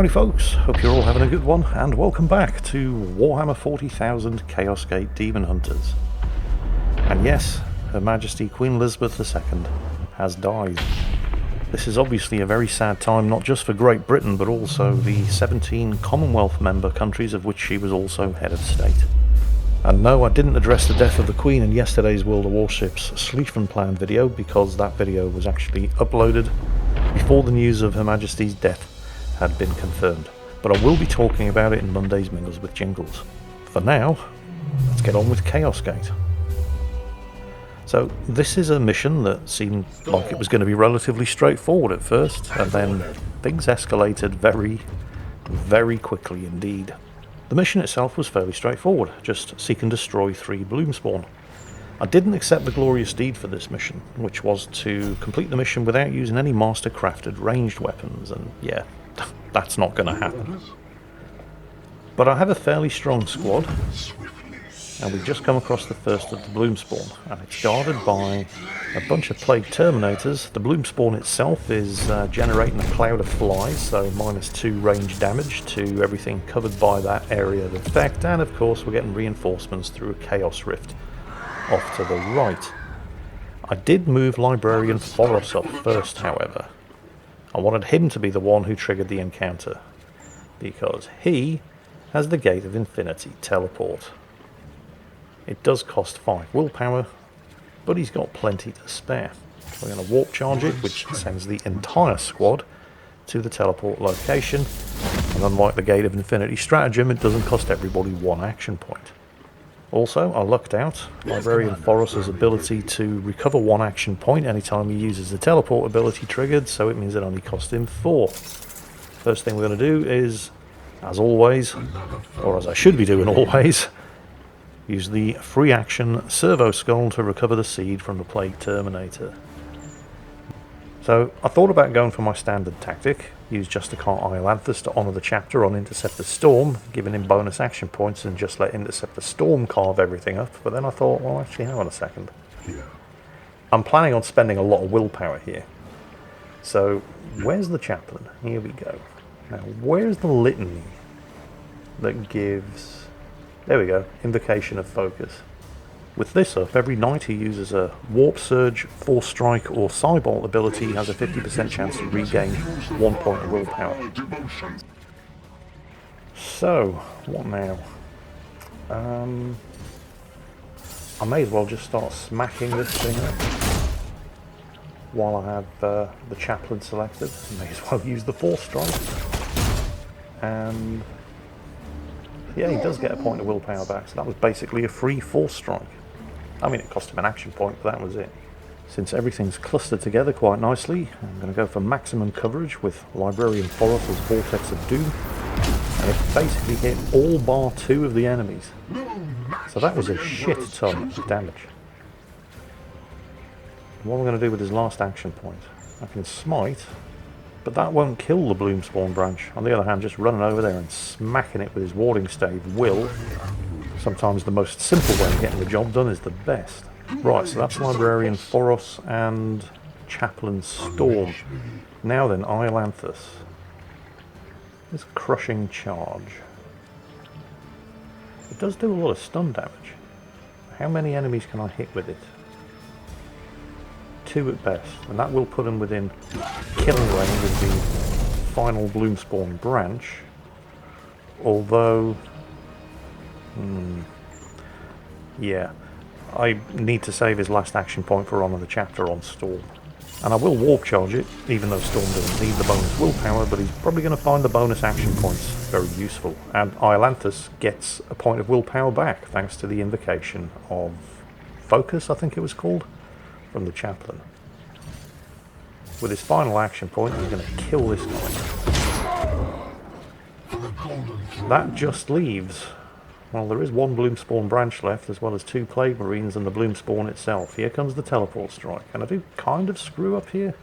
Howdy folks, hope you're all having a good one, and welcome back to Warhammer 40,000 Chaos Gate Daemonhunters. And yes, Her Majesty Queen Elizabeth II has died. This is obviously a very sad time, not just for Great Britain, but also the 17 Commonwealth member countries of which she was also head of state. And no, I didn't address the death of the Queen in yesterday's World of Warships Schlieffen Plan video, because that video was actually uploaded before the news of Her Majesty's death had been confirmed. But I will be talking about it in Monday's Mingles with Jingles. For now, let's get on with Chaos Gate. So this is a mission that seemed like it was going to be relatively straightforward at first, and then things escalated very, very quickly indeed. The mission itself was fairly straightforward, just seek and destroy 3 Bloomspawn. I didn't accept the glorious deed for this mission, which was to complete the mission without using any master crafted ranged weapons, and yeah, that's not going to happen. But I have a fairly strong squad, and we've just come across the first of the Bloomspawn, and it's guarded by a bunch of plague terminators. The Bloomspawn itself is generating a cloud of flies, so -2 range damage to everything covered by that area of effect, and of course we're getting reinforcements through a Chaos Rift off to the right. I did move Librarian Foros up first, however. I wanted him to be the one who triggered the encounter, because he has the Gate of Infinity teleport. It does cost 5 willpower, but he's got plenty to spare. We're going to warp charge it, which sends the entire squad to the teleport location, and unlike the Gate of Infinity stratagem, it doesn't cost everybody 1 action point. Also, I lucked out. Librarian Foros' ability to recover 1 action point anytime he uses the teleport ability triggered, so it means it only cost him 4. First thing we're going to do is, as always, or as I should be doing always, use the free action Servo Skull to recover the seed from the Plague Terminator. So I thought about going for my standard tactic, use Justicar Iolanthus to honour the chapter on Interceptor Storm, giving him bonus action points, and just let Interceptor Storm carve everything up, but then I thought, well actually hang on a second. I'm planning on spending a lot of willpower here. So where's the chaplain? Here we go. Now where's the litany that gives... There we go, Invocation of Focus. With this up, every knight who uses a Warp Surge, Force Strike or Cybolt ability has a 50% chance to regain 1 point of willpower. So, what now? I may as well just start smacking this thing up while I have the chaplain selected. I may as well use the Force Strike. And yeah, he does get a point of willpower back, so that was basically a free Force Strike. I mean, it cost him an action point, but that was it. Since everything's clustered together quite nicely, I'm going to go for maximum coverage with Librarian Foros' Vortex of Doom, and it basically hit all bar 2 of the enemies. So that was a shit ton of damage. What am I going to do with his last action point? I can smite, but that won't kill the Bloomspawn branch. On the other hand, just running over there and smacking it with his warding stave will. Sometimes the most simple way of getting the job done is the best. Right, so that's Librarian Foros and Chaplain Storm. Now then, Iolanthus. This crushing charge. It does do a lot of stun damage. How many enemies can I hit with it? 2 at best, and that will put him within killing range of the final Bloomspawn branch. Although... yeah, I need to save his last action point for Honour the Chapter on Storm. And I will warp charge it, even though Storm doesn't need the bonus willpower, but he's probably going to find the bonus action points very useful. And Iolanthus gets a point of willpower back, thanks to the Invocation of Focus, I think it was called, from the Chaplain. With his final action point, he's going to kill this guy. That just leaves... well, there is 1 Bloomspawn branch left, as well as 2 Plague Marines and the Bloomspawn itself. Here comes the Teleport Strike. And I do kind of screw up here,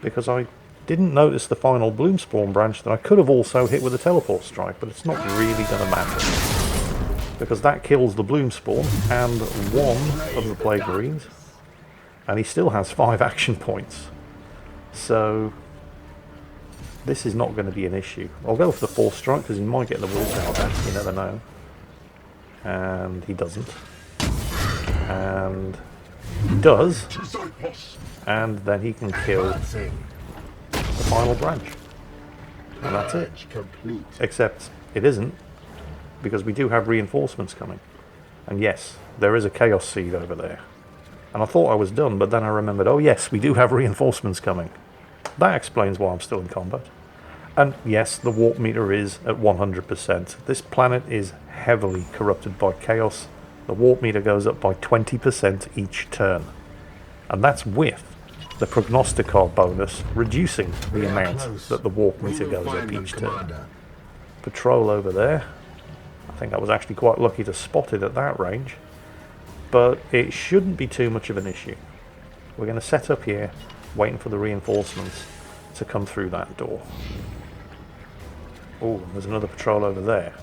because I didn't notice the final Bloomspawn branch that I could have also hit with a Teleport Strike, but it's not really going to matter, because that kills the Bloomspawn and 1 of the Plague Marines, and he still has 5 action points. So this is not going to be an issue. I'll go for the force strike because he might get the willpower back, you never know. And he doesn't. And he does. And then he can kill the final branch. And that's it. Except it isn't, because we do have reinforcements coming. And yes, there is a Chaos Seed over there. And I thought I was done, but then I remembered, oh yes, we do have reinforcements coming. That explains why I'm still in combat. And yes, the warp meter is at 100%. This planet is heavily corrupted by chaos. The warp meter goes up by 20% each turn. And that's with the prognosticar bonus reducing the amount that the warp meter goes up each turn. Patrol over there. I think I was actually quite lucky to spot it at that range. But it shouldn't be too much of an issue. We're going to set up here, waiting for the reinforcements to come through that door. Oh, there's another patrol over there.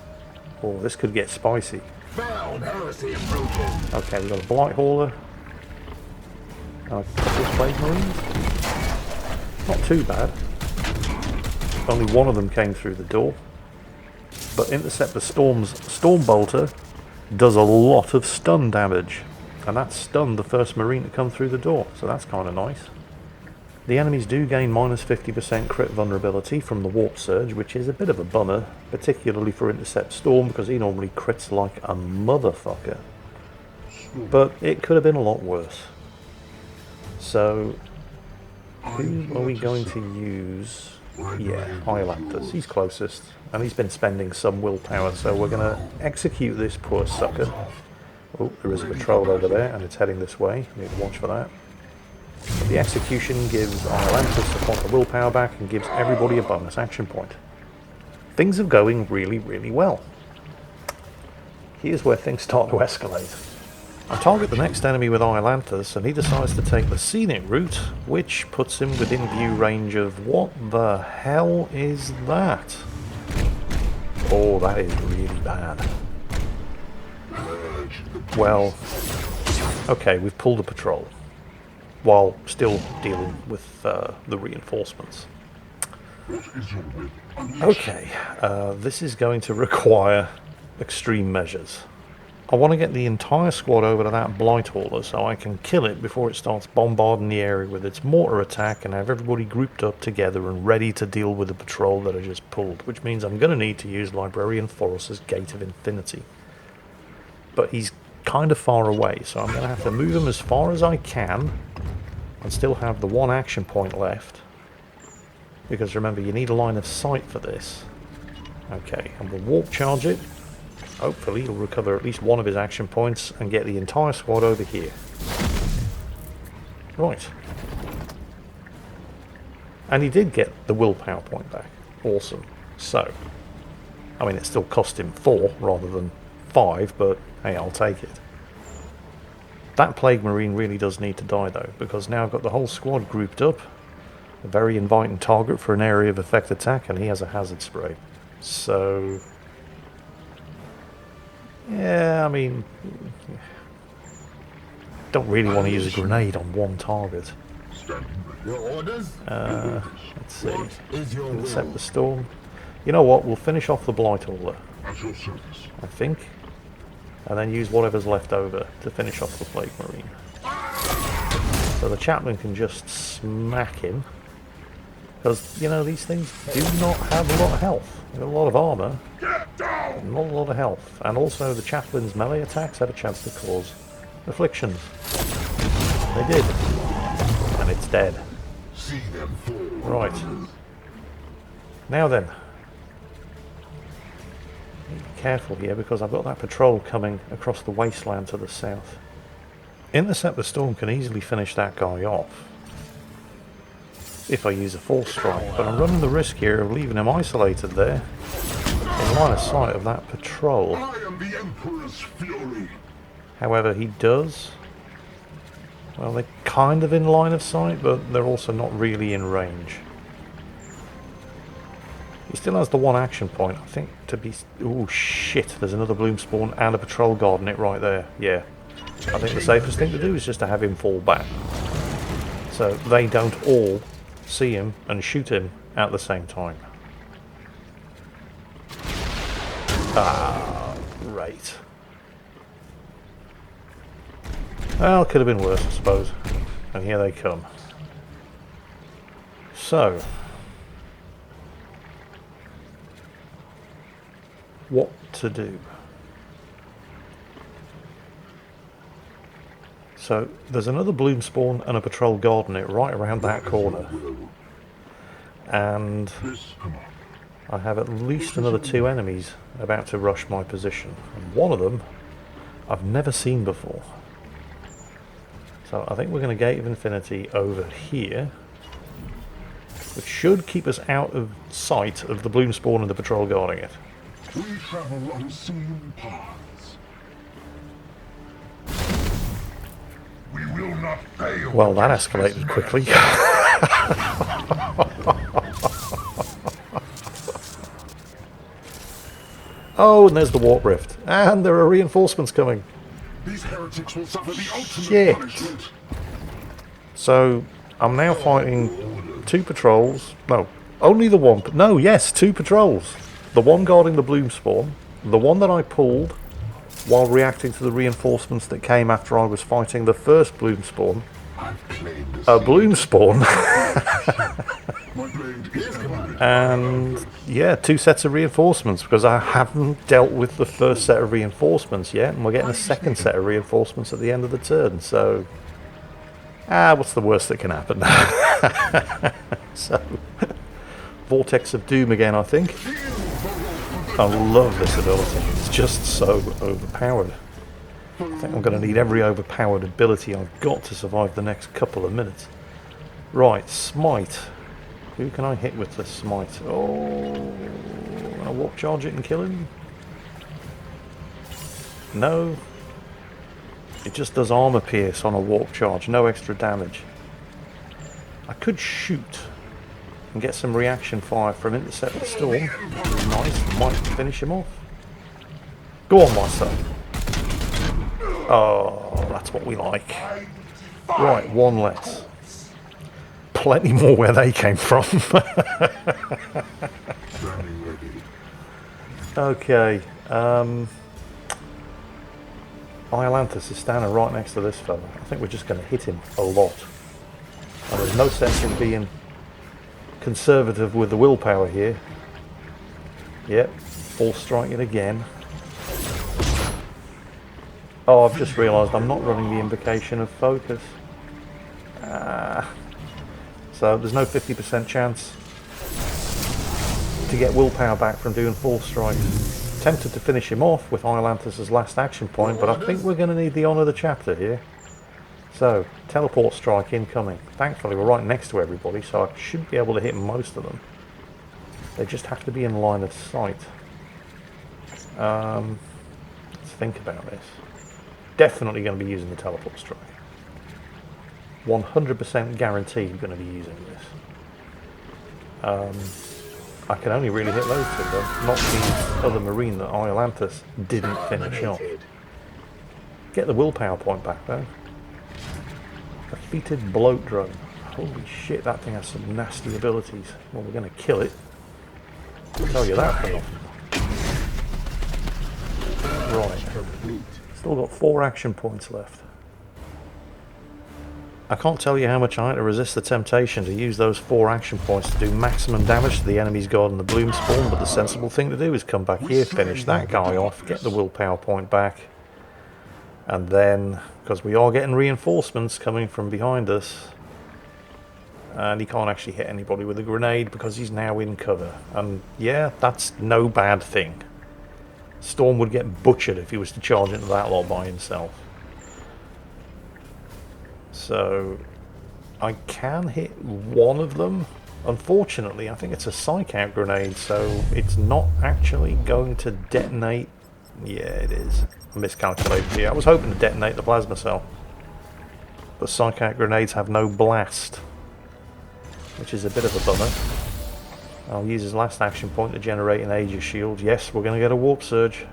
Oh, this could get spicy. Okay, we've got a Blight Hauler. And a couple of Plague Marines. Not too bad. Only one of them came through the door. But Interceptor Storm's Storm Bolter does a lot of stun damage. And that stunned the first Marine to come through the door. So that's kind of nice. The enemies do gain minus 50% crit vulnerability from the Warp Surge, which is a bit of a bummer, particularly for Intercept Storm, because he normally crits like a motherfucker. But it could have been a lot worse. So, who are we going to use? Yeah, Highlander. He's closest, and he's been spending some willpower, so we're going to execute this poor sucker. Oh, there is a patrol over there, and it's heading this way. Need to watch for that. But the execution gives Atlantis a point of willpower back and gives everybody a bonus action point. Things are going really, really well. Here's where things start to escalate. I target the next enemy with Atlantis, and he decides to take the scenic route, which puts him within view range of what the hell is that? Oh, that is really bad. Well, okay, we've pulled a patrol, while still dealing with the reinforcements. Okay, this is going to require extreme measures. I want to get the entire squad over to that Blight Hauler so I can kill it before it starts bombarding the area with its mortar attack and have everybody grouped up together and ready to deal with the patrol that I just pulled, which means I'm going to need to use Librarian Forrest's Gate of Infinity. But he's kind of far away, so I'm going to have to move him as far as I can and still have the one action point left, because remember, you need a line of sight for this. Okay, and we'll warp charge it. Hopefully he'll recover at least one of his action points and get the entire squad over here. Right. And he did get the willpower point back. Awesome. So, I mean, it still cost him 4 rather than 5, but hey, I'll take it. That Plague Marine really does need to die though, because now I've got the whole squad grouped up. A very inviting target for an area of effect attack, and he has a hazard spray. So, yeah, I mean, don't really want to use a grenade on one target. Let's see. Intercept the storm. You know what? We'll finish off the Blight Hauler, I think, and then use whatever's left over to finish off the Plague Marine. So the chaplain can just smack him, because, you know, these things do not have a lot of health. They've got a lot of armour, but not a lot of health. And also the chaplain's melee attacks had a chance to cause afflictions. They did. And it's dead. Right. Now then. Be careful here, because I've got that patrol coming across the wasteland to the south. Intercept the Storm can easily finish that guy off if I use a force strike, but I'm running the risk here of leaving him isolated there in line of sight of that patrol. I am the Emperor's fury. However, he does, well, they're kind of in line of sight, but they're also not really in range. He still has the one action point, I think, to be... Oh shit, there's another Bloom Spawn and a patrol guard in it right there. Yeah, I think the safest thing to do is just to have him fall back, so they don't all see him and shoot him at the same time. Ah, right. Well, could have been worse, I suppose. And here they come. So, what to do? So, there's another bloom spawn and a patrol guard in it right around that corner. And I have at least another 2 enemies about to rush my position. And one of them I've never seen before. So I think we're going to Gate of Infinity over here, which should keep us out of sight of the bloom spawn and the patrol guarding it. We travel unseen paths. We will not fail. Well, that escalated quickly. Oh, and there's the warp rift. And there are reinforcements coming. These heretics will suffer the ultimate Shit. punishment. So, I'm now fighting 2 patrols. No, only the one. No, yes, 2 patrols. The one guarding the bloom spawn. The one that I pulled while reacting to the reinforcements that came after I was fighting the first bloom spawn. A bloom spawn. My blade is commanded. And yeah, 2 sets of reinforcements, because I haven't dealt with the first set of reinforcements yet, and we're getting a second set of reinforcements at the end of the turn. So, what's the worst that can happen? So, Vortex of Doom again, I think. I love this ability. It's just so overpowered. I think I'm going to need every overpowered ability I've got to survive the next couple of minutes. Right, Smite. Who can I hit with the Smite? Oh, can I warp charge it and kill him? No. It just does armor pierce on a warp charge, no extra damage. I could shoot and get some reaction fire from Intercept the Storm. Nice, might finish him off. Go on, my son. Oh, that's what we like. Right, 1 less. Plenty more where they came from. Okay. Iolanthus is standing right next to this fella. I think we're just going to hit him a lot. And there's no sense in being conservative with the willpower here. Yep, full strike it again. Oh, I've just realised I'm not running the invocation of focus. So there's no 50% chance to get willpower back from doing full strike. Tempted to finish him off with Iolanthus' last action point, but I think we're going to need the Honour of the Chapter here. So, teleport strike incoming. Thankfully we're right next to everybody, so I should be able to hit most of them. They just have to be in line of sight. Let's think about this. Definitely going to be using the teleport strike. 100% guaranteed going to be using this. I can only really hit those 2 though, not the other marine that Iolanthus didn't finish off. Get the willpower point back though. Defeated bloat drone. Holy shit, that thing has some nasty abilities. Well, we're going to kill it. I'll tell you that for nothing. Right. Still got 4 action points left. I can't tell you how much I had to resist the temptation to use those 4 action points to do maximum damage to the enemy's guard and the bloom spawn, but the sensible thing to do is come back here, finish that guy off, get the willpower point back, and then, because we are getting reinforcements coming from behind us, and he can't actually hit anybody with a grenade because he's now in cover. And yeah, that's no bad thing. Storm would get butchered if he was to charge into that lot by himself. So, I can hit one of them. Unfortunately, I think it's a psych out grenade, so it's not actually going to detonate. Yeah, it is. I miscalculated here. I was hoping to detonate the plasma cell. But psych out grenades have no blast, which is a bit of a bummer. I'll use his last action point to generate an Aegis shield. Yes, we're going to get a warp surge.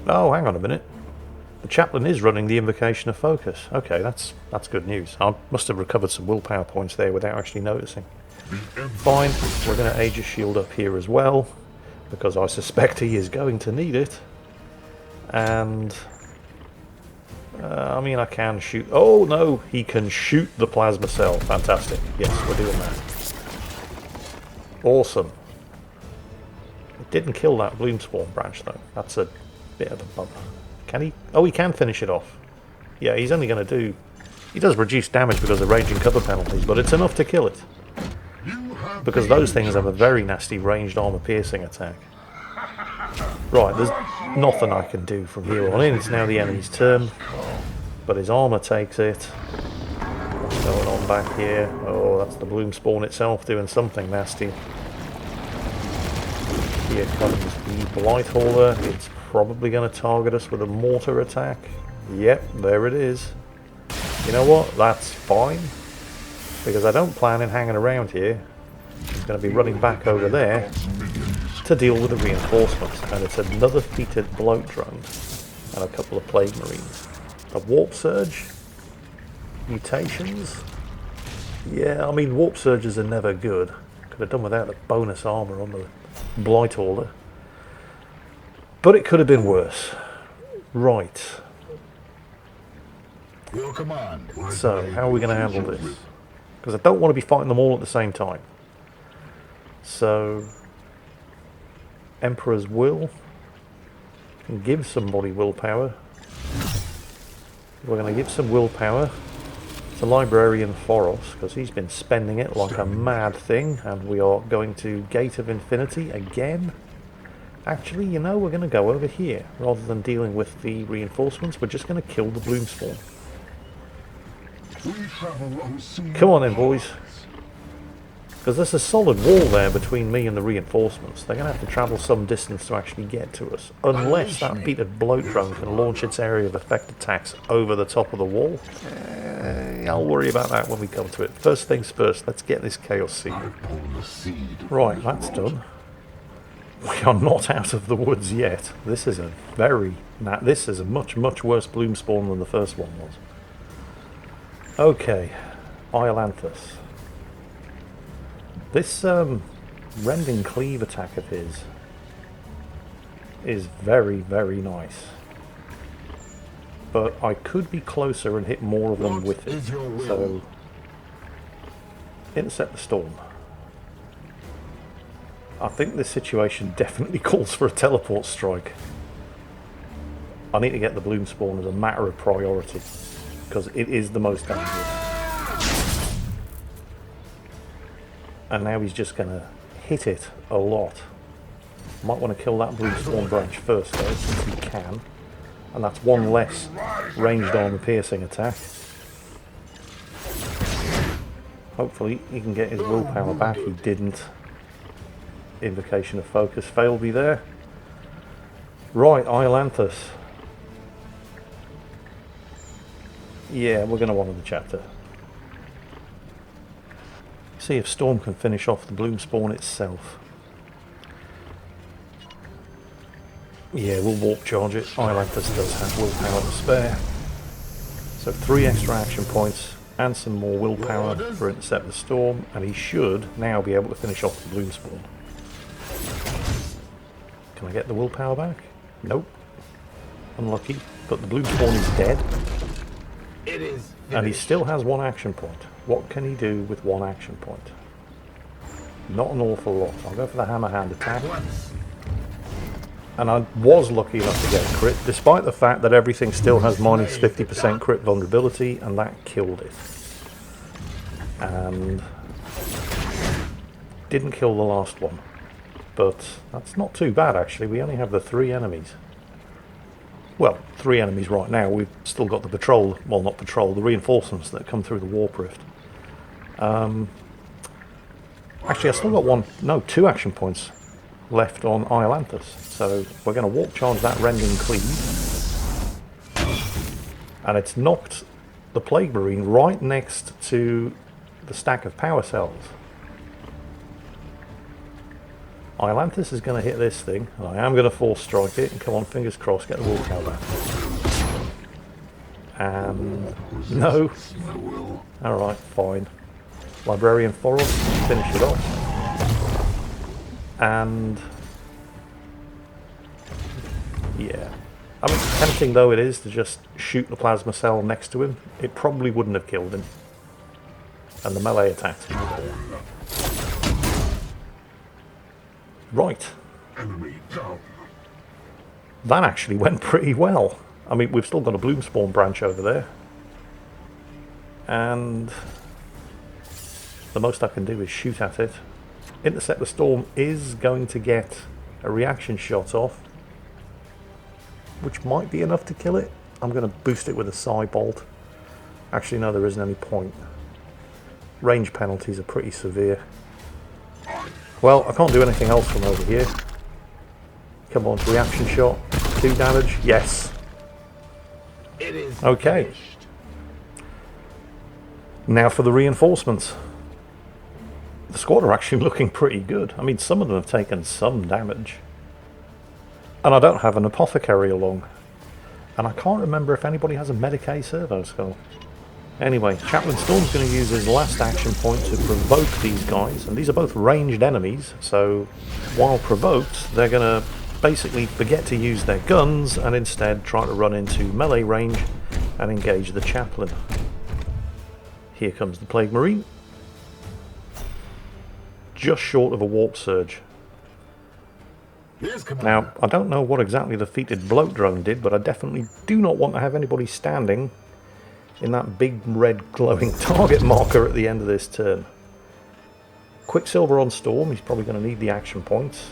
Oh, hang on a minute. The chaplain is running the invocation of focus. Okay, that's good news. I must have recovered some willpower points there without actually noticing. Fine, we're going to Aegis Shield up here as well, because I suspect he is going to need it. And I mean, I can shoot. Oh no, he can shoot the plasma cell. Fantastic. Yes, we're doing that. Awesome. It didn't kill that bloom spawn branch though. That's a bit of a bummer. Can he? Oh, he can finish it off. Yeah, he's only going to do... He does reduce damage because of range and cover penalties, but it's enough to kill it. Because those things have a very nasty ranged armor piercing attack. Right, there's nothing I can do from here on in. It's now the enemy's turn. But his armor takes it. What's going on back here? Oh, that's the bloom spawn itself doing something nasty. Here comes the Blight Hauler. It's probably going to target us with a mortar attack. Yep, there it is. You know what? That's fine. Because I don't plan on hanging around here. I'm going to be running back over there to deal with the reinforcements. And it's another feated bloat drone and a couple of plague marines. A warp surge? Mutations? Yeah, I mean warp surges are never good. Could have done without the bonus armor on the Blight Hauler. But it could have been worse. Right. So, how are we going to handle this? Because I don't want to be fighting them all at the same time. So, Emperor's Will can give somebody willpower. We're going to give some willpower to Librarian Foros, because he's been spending it like a mad thing, and we are going to Gate of Infinity again. Actually, you know, we're going to go over here. Rather than dealing with the reinforcements, we're just going to kill the bloom spawn. Come on then, boys. Because there's a solid wall there between me and the reinforcements. They're going to have to travel some distance to actually get to us. Unless that beaten bloat drone can launch its area of effect attacks over the top of the wall. I'll worry about that when we come to it. First things first, let's get this Chaos Seed. Right, that's done. We are not out of the woods yet. This is a much, much worse bloom spawn than the first one was. Okay, Iolanthus. This rending cleave attack of his is very, very nice. But I could be closer and hit more of them with it. So, intercept the storm. I think this situation definitely calls for a teleport strike. I need to get the bloom spawn as a matter of priority, because it is the most dangerous. And now he's just going to hit it a lot. Might want to kill that bloom spawn branch first though, since he can. And that's one less ranged armor piercing attack. Hopefully he can get his willpower back. He didn't. Invocation of Focus failed me there. Right, Iolanthus. Yeah, we're going to want the chapter. See if Storm can finish off the bloom spawn itself. Yeah, we'll warp charge it. Iolanthus does have willpower to spare. So 3 extra action points and some more willpower for Intercept the Storm, and he should now be able to finish off the bloom spawn. Can I get the willpower back? Nope. Unlucky. But the bloom spawn is dead. It is. And he still has 1 action point. What can he do with 1 action point? Not an awful lot. I'll go for the hammer hand attack. And I was lucky enough to get a crit, despite the fact that everything still has minus 50% crit vulnerability, and that killed it. And didn't kill the last one. But that's not too bad actually. We only have the 3 enemies. Well, 3 enemies right now. We've still got the patrol, well not patrol, the reinforcements that come through the warp rift. Actually I still got 2 action points left on Iolanthus. So we're going to warp charge that rending cleave. And it's knocked the Plague Marine right next to the stack of power cells. Iolanthus is going to hit this thing, and I am going to force strike it, and come on, fingers crossed, get the willpower back. And no. Alright, fine. Librarian Foros, finish it off. And yeah, I mean, tempting though it is to just shoot the plasma cell next to him, it probably wouldn't have killed him. And the melee attacks him. Right. Enemy down. That actually went pretty well. I mean, we've still got a Bloomspawn branch over there. And the most I can do is shoot at it. Intercept the Storm is going to get a reaction shot off, which might be enough to kill it. I'm going to boost it with a Psy Bolt. Actually, no, there isn't any point. Range penalties are pretty severe. Well, I can't do anything else from over here. Come on, reaction shot. 2 damage. Yes. It is Okay. finished. Now for the reinforcements. The squad are actually looking pretty good. I mean, some of them have taken some damage. And I don't have an apothecary along. And I can't remember if anybody has a Medicae servo skull. Anyway, Chaplain Storm's going to use his last action point to provoke these guys. And these are both ranged enemies, so while provoked, they're going to basically forget to use their guns and instead try to run into melee range and engage the Chaplain. Here comes the Plague Marine. Just short of a Warp Surge. Here's Commune. Now, I don't know what exactly the Feated Bloat Drone did, but I definitely do not want to have anybody standing in that big red glowing target marker at the end of this turn. Quicksilver on Storm, he's probably going to need the action points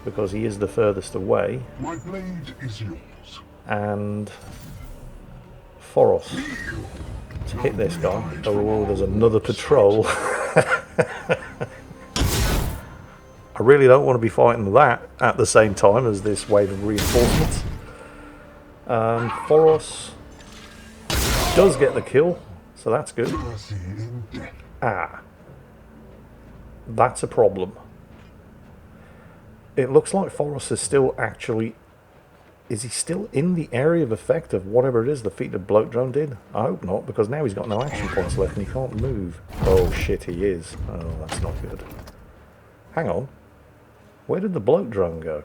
because he is the furthest away. My blade is yours. And Foros to hit this guy. Oh, there's another patrol. I really don't want to be fighting that at the same time as this wave of reinforcements. Foros does get the kill, so that's good. Mercy in death. Ah, that's a problem. It looks like Foros is still actually... Is he still in the area of effect of whatever it is the Feated Bloat Drone did? I hope not, because now he's got no action points left and he can't move. Oh shit, he is. Oh, that's not good. Hang on. Where did the Bloat Drone go?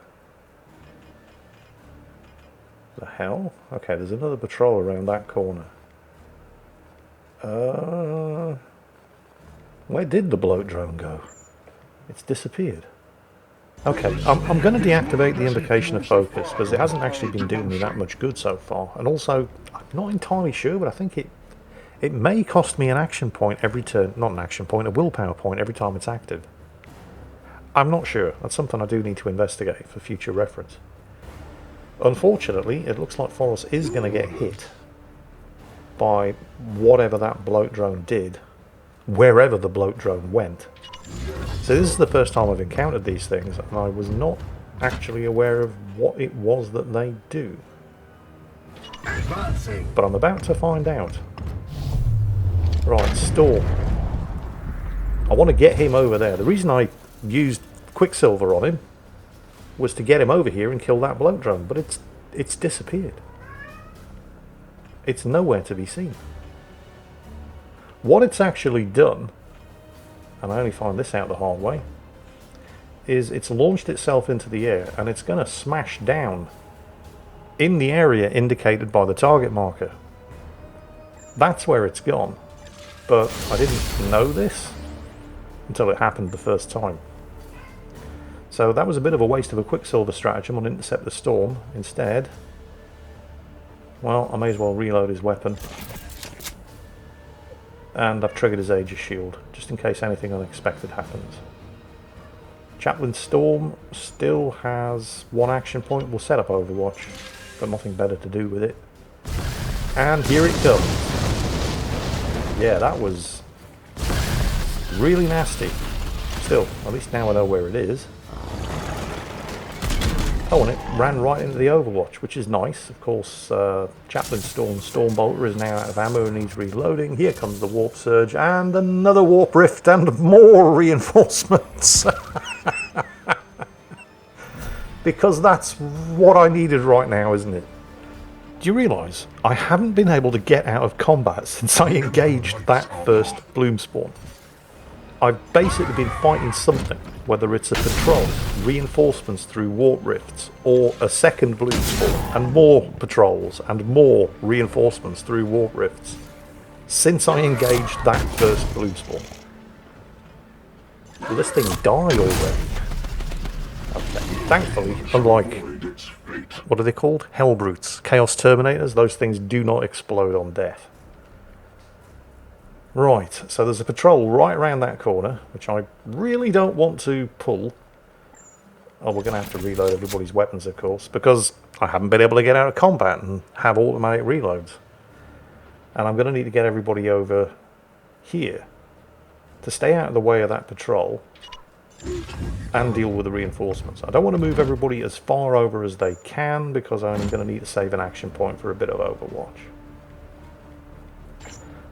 The hell? Okay, there's another patrol around that corner. Where did the Bloat Drone go? It's disappeared. Okay, I'm going to deactivate the invocation of focus because it hasn't actually been doing me that much good so far. And also, I'm not entirely sure, but I think it may cost me an action point every turn. Not an action point, a willpower point every time it's active. I'm not sure. That's something I do need to investigate for future reference. Unfortunately, it looks like Foros is going to get hit by whatever that Bloat Drone did, wherever the Bloat Drone went. So this is the first time I've encountered these things, and I was not actually aware of what it was that they do. Advancing. But I'm about to find out. Right, Storm. I want to get him over there. The reason I used Quicksilver on him was to get him over here and kill that Bloat Drone, but it's disappeared. It's nowhere to be seen. What it's actually done, and I only find this out the hard way, is it's launched itself into the air and it's going to smash down in the area indicated by the target marker. That's where it's gone, but I didn't know this until it happened the first time. So that was a bit of a waste of a Quicksilver stratagem on Intercept the Storm. Instead, well, I may as well reload his weapon. And I've triggered his Aegis Shield, just in case anything unexpected happens. Chaplain Storm still has one action point. We'll set up Overwatch, but nothing better to do with it. And here it comes. Yeah, that was really nasty. Still, at least now I know where it is. Oh, and it ran right into the Overwatch, which is nice. Of course, Chaplain Stormbolter is now out of ammo and needs reloading. Here comes the Warp Surge and another Warp Rift and more reinforcements. Because that's what I needed right now, isn't it? Do you realise I haven't been able to get out of combat since I engaged that first Bloomspawn? I've basically been fighting something, whether it's a patrol, reinforcements through warp rifts, or a second blue spawn, and more patrols, and more reinforcements through warp rifts, since I engaged that first blue spawn. Will this thing die already? Okay. Thankfully, unlike, what are they called? Hellbrutes, Chaos Terminators, those things do not explode on death. Right, so there's a patrol right around that corner, which I really don't want to pull. Oh, we're going to have to reload everybody's weapons, of course, because I haven't been able to get out of combat and have automatic reloads. And I'm going to need to get everybody over here to stay out of the way of that patrol and deal with the reinforcements. I don't want to move everybody as far over as they can, because I'm going to need to save an action point for a bit of Overwatch.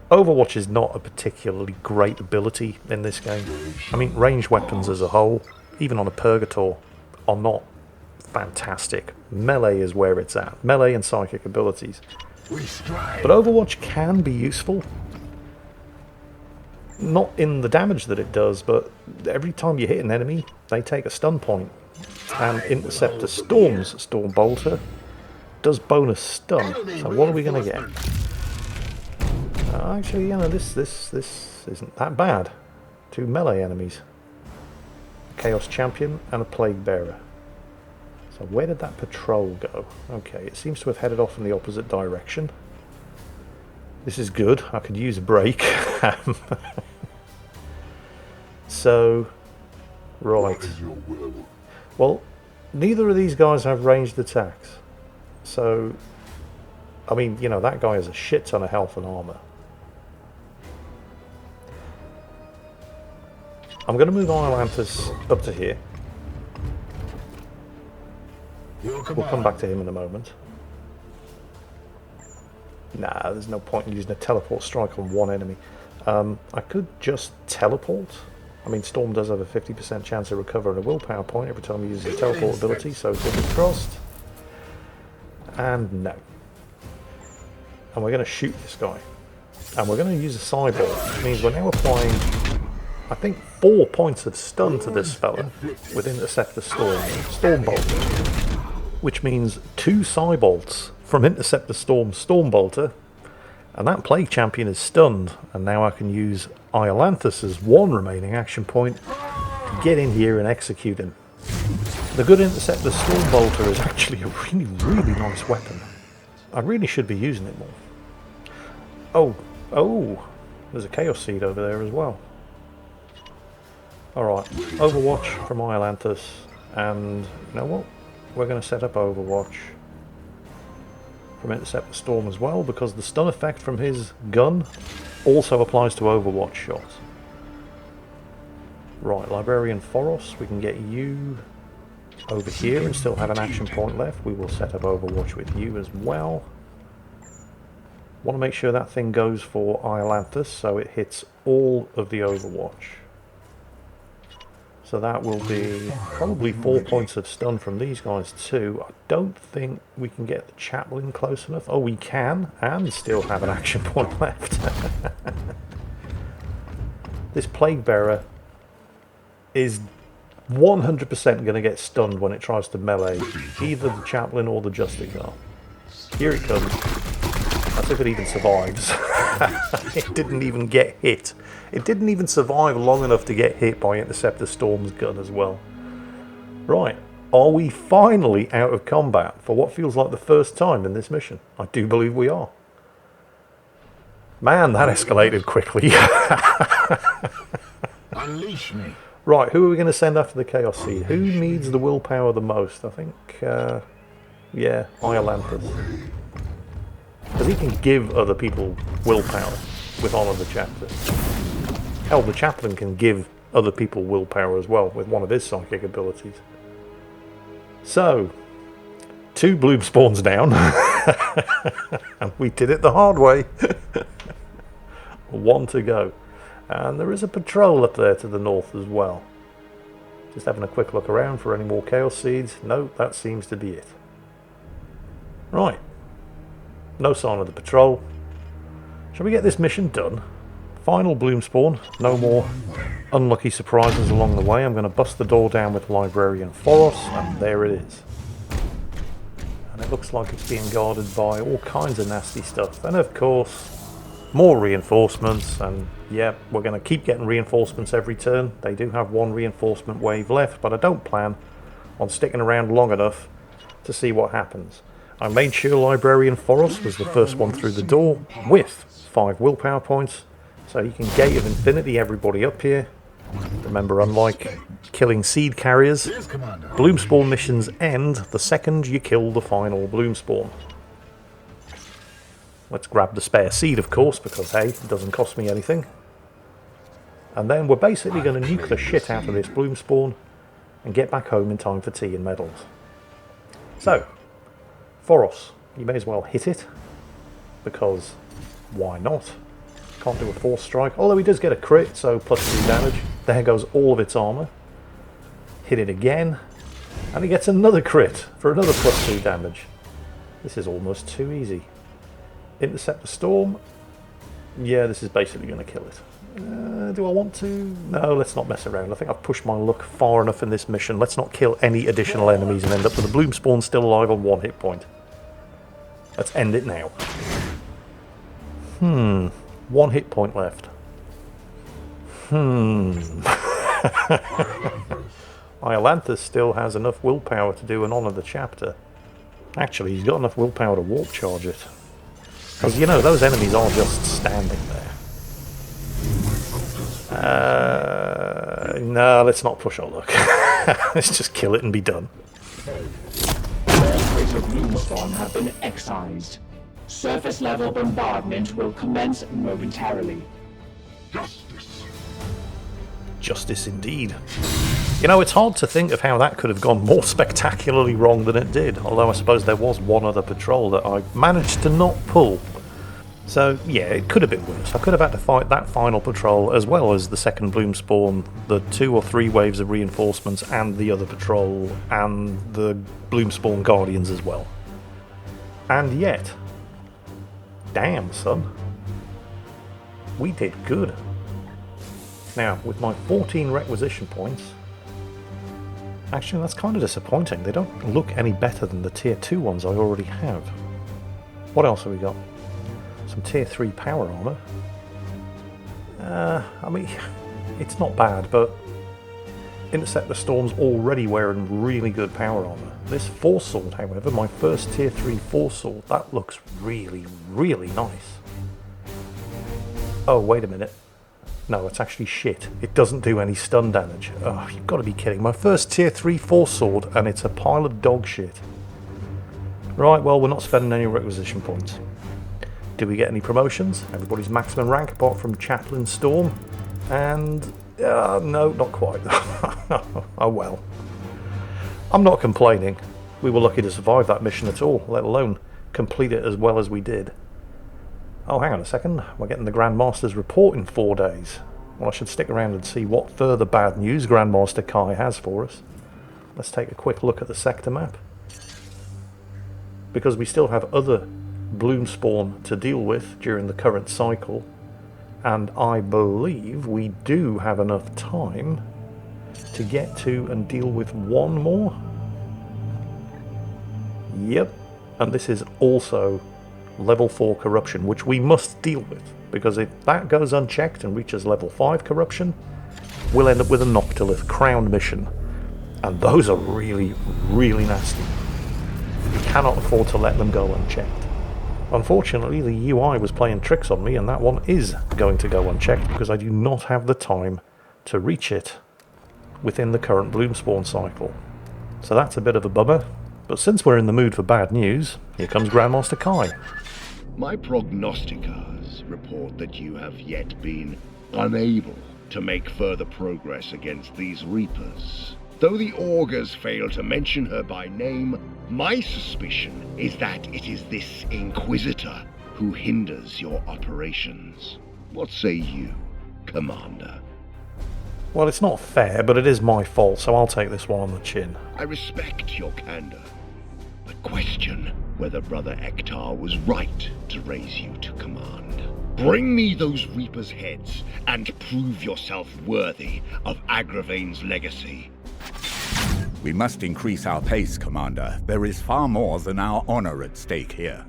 Overwatch is not a particularly great ability in this game. I mean, ranged weapons as a whole, even on a Purgator, are not fantastic. Melee is where it's at. Melee and psychic abilities. But Overwatch can be useful. Not in the damage that it does, but every time you hit an enemy, they take a stun point. And Interceptor Storm's Storm Bolter does bonus stun. So what are we going to get? Actually, you know, this isn't that bad. 2 melee enemies. A Chaos Champion and a Plague Bearer. So where did that patrol go? Okay, it seems to have headed off in the opposite direction. This is good. I could use a break. So, right. Well, neither of these guys have ranged attacks. So, I mean, you know, that guy has a shit ton of health and armor. I'm going to move Iolanthus up to here. We'll come back to him in a moment. Nah, there's no point in using a teleport strike on one enemy. I could just teleport. I mean, Storm does have a 50% chance of recovering a willpower point every time he uses a teleport ability, so fingers crossed. And no. And we're going to shoot this guy. And we're going to use a cyborg, which means we're now applying, I think, 4 points of stun to this fella with Interceptor Storm Bolt, which means 2 Cybolts from Interceptor Storm Bolter, and that Plague Champion is stunned, and now I can use Iolanthus' 1 remaining action point to get in here and execute him. The good Interceptor Storm Bolter is actually a really nice weapon. I really should be using it more. Oh, there's a Chaos Seed over there as well. Alright, Overwatch from Iolanthus, and you know what? We're going to set up Overwatch from Intercept the Storm as well, because the stun effect from his gun also applies to Overwatch shots. Right, Librarian Foros, we can get you over here and still have an action point left. We will set up Overwatch with you as well. Want to make sure that thing goes for Iolanthus, so it hits all of the Overwatch. So that will be probably 4 points of stun from these guys too. I don't think we can get the Chaplain close enough. Oh, we can, and still have an action point left. This Plague Bearer is 100% going to get stunned when it tries to melee either the Chaplain or the Justicar. Here it comes. That's if it even survives. It didn't even get hit. It didn't even survive long enough to get hit by Interceptor Storm's gun as well. Right, are we finally out of combat for what feels like the first time in this mission? I do believe we are. Man, that escalated quickly. Unleash me. Right, who are we going to send after the Chaos Seed? Who needs the willpower the most? I think, yeah, Iolanthus. Because he can give other people willpower with Honor the Chapter. Hell, the Chaplain can give other people willpower as well with one of his psychic abilities. So, 2 bloom spawns down. And we did it the hard way. 1 to go. And there is a patrol up there to the north as well. Just having a quick look around for any more Chaos Seeds. No, that seems to be it. Right. No sign of the patrol. Shall we get this mission done? final bloom spawn. No more unlucky surprises along the way. I'm going to bust the door down with Librarian Foros, and there it is. And it looks like it's being guarded by all kinds of nasty stuff. And of course, more reinforcements, and yeah, we're going to keep getting reinforcements every turn. They do have one reinforcement wave left, but I don't plan on sticking around long enough to see what happens. I made sure Librarian Foros was the first one through the door with 5 willpower points, so you can Gate of Infinity everybody up here. Remember, unlike killing seed carriers, Yes, Commander. bloom spawn missions end the second you kill the final bloom spawn. Let's grab the spare seed, of course, because hey, it doesn't cost me anything. And then we're basically going to nuke the shit out of this bloom spawn and get back home in time for tea and medals. So, Foros, you may as well hit it, because why not? Can't do a force strike, although he does get a crit, so +2 damage. There goes all of its armour. Hit it again, and he gets another crit for another +2 damage. This is almost too easy. Intercept the storm. Yeah, this is basically going to kill it. Do I want to? No, let's not mess around. I think I've pushed my luck far enough in this mission. Let's not kill any additional enemies and end up with a bloom spawn still alive on 1 hit point. Let's end it now. 1 hit point left. Iolanthus still has enough willpower to do an Honour the Chapter. Actually, he's got enough willpower to warp charge it. Because, you know, those enemies are just standing there. No, let's not push our luck. Let's just kill it and be done. All of Moonstorm have been excised. Surface level bombardment will commence momentarily. Justice. Justice indeed. You know, it's hard to think of how that could have gone more spectacularly wrong than it did, although I suppose there was one other patrol that I managed to not pull. So, yeah, it could have been worse. I could have had to fight that final patrol as well as the second bloom spawn, the 2 or 3 waves of reinforcements, and the other patrol, and the bloom spawn guardians as well. And yet, damn, son, we did good. Now, with my 14 requisition points, actually that's kind of disappointing. They don't look any better than the tier 2 ones I already have. What else have we got? Some tier 3 power armor. I mean, it's not bad, but Intercept the Storm's already wearing really good power armor. This Force Sword, however, my first tier 3 Force Sword, that looks really, really nice. Oh, wait a minute. No, it's actually shit. It doesn't do any stun damage. Oh, you've got to be kidding. My first tier 3 Force Sword, and it's a pile of dog shit. Right, well, we're not spending any requisition points. Do we get any promotions? Everybody's maximum rank apart from Chaplain Storm. And, no, not quite. Oh well. I'm not complaining. We were lucky to survive that mission at all, let alone complete it as well as we did. Oh, hang on a second. We're getting the Grandmaster's report in 4 days. Well, I should stick around and see what further bad news Grandmaster Kai has for us. Let's take a quick look at the sector map. Because we still have other bloom spawn to deal with during the current cycle, and I believe we do have enough time to get to and deal with one more. Yep, and this is also level 4 corruption, which we must deal with, because if that goes unchecked and reaches level 5 corruption, we'll end up with a Noctilith crown mission, and those are really, really nasty. We cannot afford to let them go unchecked. Unfortunately, the UI was playing tricks on me, and that one is going to go unchecked because I do not have the time to reach it within the current bloom spawn cycle. So that's a bit of a bummer, but since we're in the mood for bad news, here comes Grandmaster Kai. My prognosticators report that you have yet been unable to make further progress against these Reapers. Though the augurs fail to mention her by name, my suspicion is that it is this Inquisitor who hinders your operations. What say you, Commander? Well, it's not fair, but it is my fault, so I'll take this one on the chin. I respect your candor, but question whether Brother Ektar was right to raise you to command. Bring me those Reapers' heads and prove yourself worthy of Agravain's legacy. We must increase our pace, Commander. There is far more than our honor at stake here.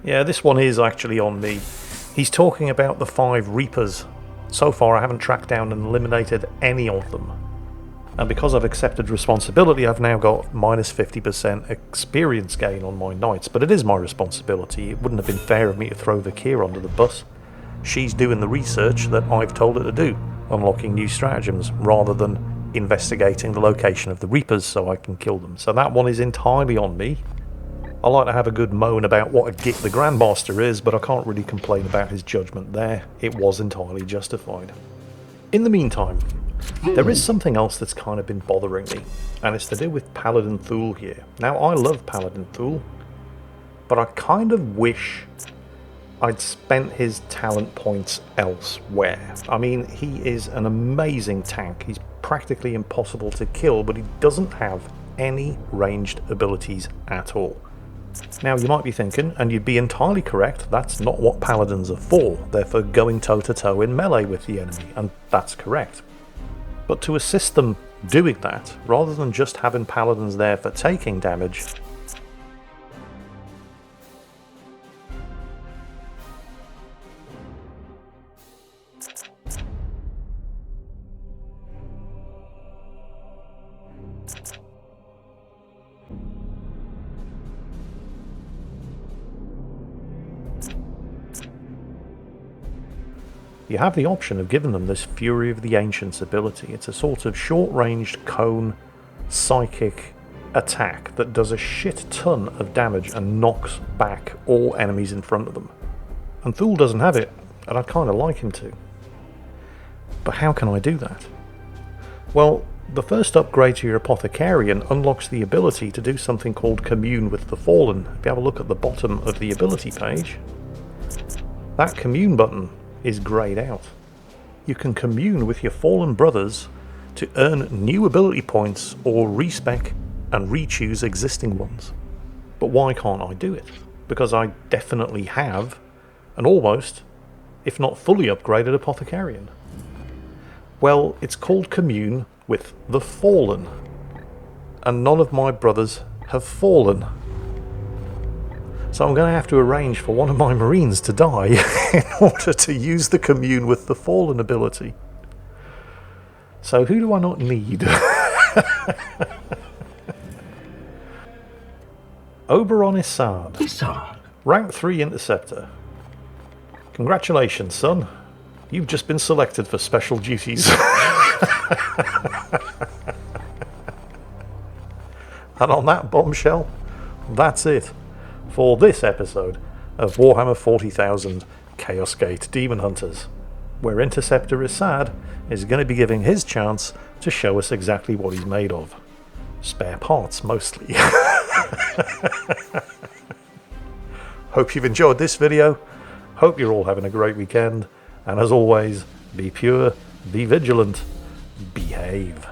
Yeah, this one is actually on me. He's talking about the 5 Reapers. So far I haven't tracked down and eliminated any of them. And because I've accepted responsibility, I've now got minus 50% experience gain on my knights. But it is my responsibility. It wouldn't have been fair of me to throw Vakir under the bus. She's doing the research that I've told her to do, unlocking new stratagems, rather than investigating the location of the Reapers so I can kill them. So that one is entirely on me. I like to have a good moan about what a git the Grandmaster is, but I can't really complain about his judgment there. It was entirely justified. In the meantime, there is something else that's kind of been bothering me, and it's to do with Paladin Thule here. Now, I love Paladin Thule, but I kind of wish I'd spent his talent points elsewhere. I mean, he is an amazing tank. He's practically impossible to kill, but he doesn't have any ranged abilities at all. Now, you might be thinking, and you'd be entirely correct, that's not what Paladins are for. They're for going toe-to-toe in melee with the enemy, and that's correct. But to assist them doing that, rather than just having Paladins there for taking damage, you have the option of giving them this Fury of the Ancients ability. It's a sort of short-ranged cone psychic attack that does a shit ton of damage and knocks back all enemies in front of them. And Thule doesn't have it, and I'd kind of like him to. But how can I do that? Well, the first upgrade to your Apothecarian unlocks the ability to do something called Commune with the Fallen. If you have a look at the bottom of the ability page, that Commune button is greyed out. You can commune with your fallen brothers to earn new ability points or respec and re-choose existing ones. But why can't I do it? Because I definitely have an almost, if not fully upgraded Apothecarian. Well, it's called Commune with the Fallen, and none of my brothers have fallen. So I'm going to have to arrange for one of my Marines to die in order to use the Commune with the Fallen ability. So who do I not need? Oberon Issard. Rank 3 Interceptor. Congratulations, son. You've just been selected for special duties. And on that bombshell, that's it for this episode of Warhammer 40,000 Chaos Gate Daemonhunters, where Interceptor Issard is going to be giving his chance to show us exactly what he's made of. Spare parts, mostly. Hope you've enjoyed this video. Hope you're all having a great weekend. And as always, be pure, be vigilant, behave.